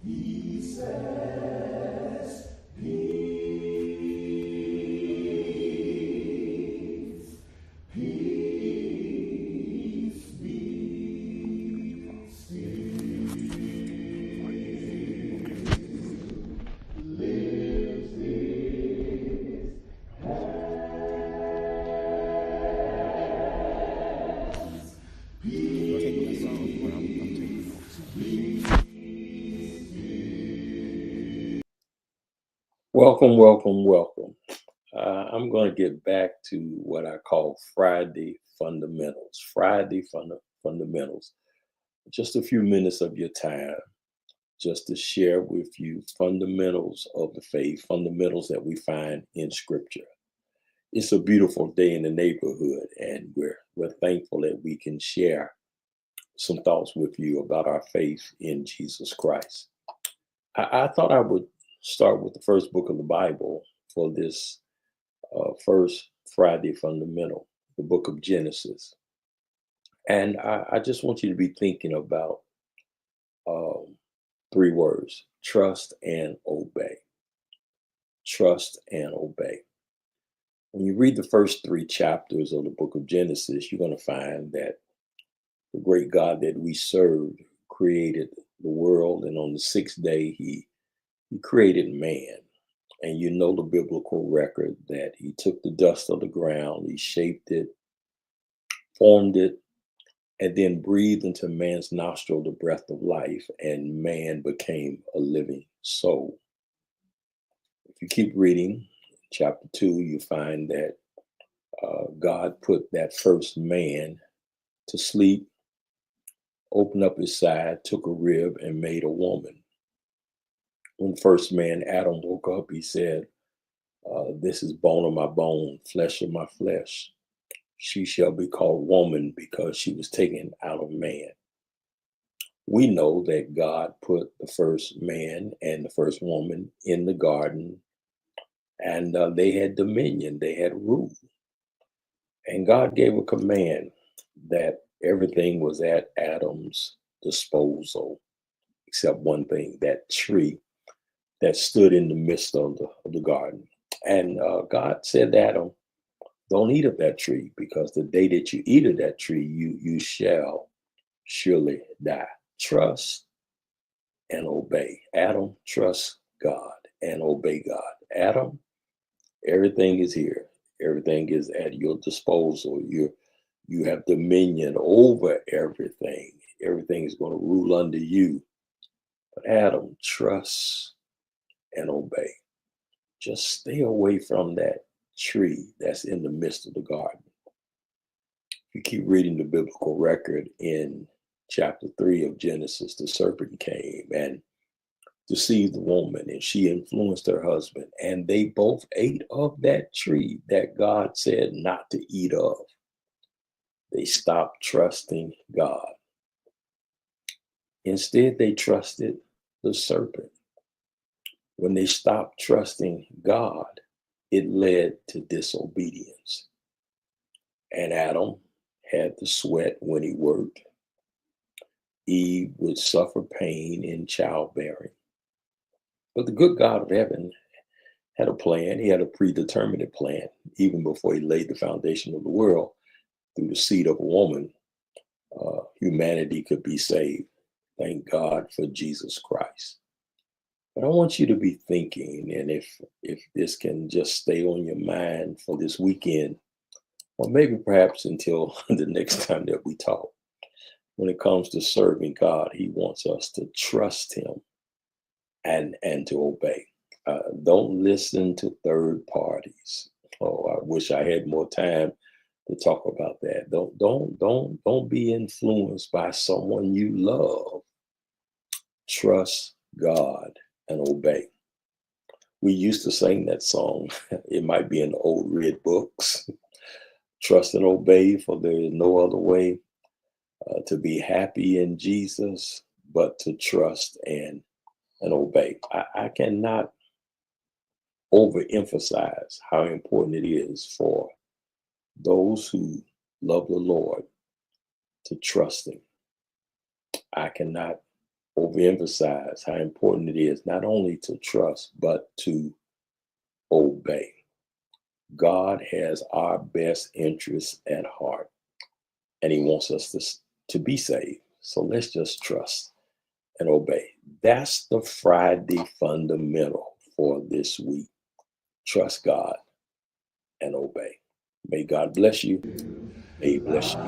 He says, peace, peace be still. Lives his hands. Peace be still. Welcome, welcome, welcome. I'm going to get back to what I call Friday fundamentals. Fundamentals. Just a few minutes of your time just to share with you fundamentals of the faith, fundamentals that we find in Scripture. It's a beautiful day in the neighborhood, and we're thankful that we can share some thoughts with you about our faith in Jesus Christ. I thought I would start with the first book of the Bible for this first Friday fundamental, the book of Genesis. And I just want you to be thinking about um, three words: trust and obey. Trust and obey. When you read the first three chapters of the book of Genesis, you're going to find that the great God that we serve created the world, and on the sixth day, he created man. And you know the biblical record that he took the dust of the ground, he shaped it, formed it, and then breathed into man's nostril the breath of life, and man became a living soul. If you keep reading chapter 2, you find that God put that first man to sleep, opened up his side, took a rib, and made a woman. When first man, Adam, woke up, he said, this is bone of my bone, flesh of my flesh. She shall be called woman because she was taken out of man. We know that God put the first man and the first woman in the garden, and they had dominion, they had rule. And God gave a command that everything was at Adam's disposal, except one thing: that tree that stood in the midst of the garden. And God said to Adam, don't eat of that tree, because the day that you eat of that tree, you shall surely die. Trust and obey. Adam, trust God and obey God. Adam, everything is here. Everything is at your disposal. You have dominion over everything. Everything is going to rule under you. But Adam, trust and obey. Just stay away from that tree that's in the midst of the garden. If you keep reading the biblical record in chapter 3 of Genesis, the serpent came and deceived the woman, and she influenced her husband, and they both ate of that tree that God said not to eat of. They stopped trusting God. Instead, they trusted the serpent. When they stopped trusting God, it led to disobedience. And Adam had to sweat when he worked. Eve would suffer pain in childbearing. But the good God of heaven had a plan. He had a predetermined plan. Even before he laid the foundation of the world, through the seed of a woman, humanity could be saved. Thank God for Jesus Christ. But I want you to be thinking, and if this can just stay on your mind for this weekend, or maybe perhaps until the next time that we talk. When it comes to serving God, he wants us to trust him and to obey. Don't listen to third parties. Oh, I wish I had more time to talk about that. Don't be influenced by someone you love. Trust God and obey. We used to sing that song. It might be in the old red books. Trust and obey, for there is no other way to be happy in Jesus but to trust and obey. I cannot overemphasize how important it is for those who love the Lord to trust him. I cannot overemphasize how important it is not only to trust, but to obey. God has our best interests at heart, and He wants us to be saved. So let's just trust and obey. That's the Friday fundamental for this week. Trust God and obey. May God bless you. May He bless you.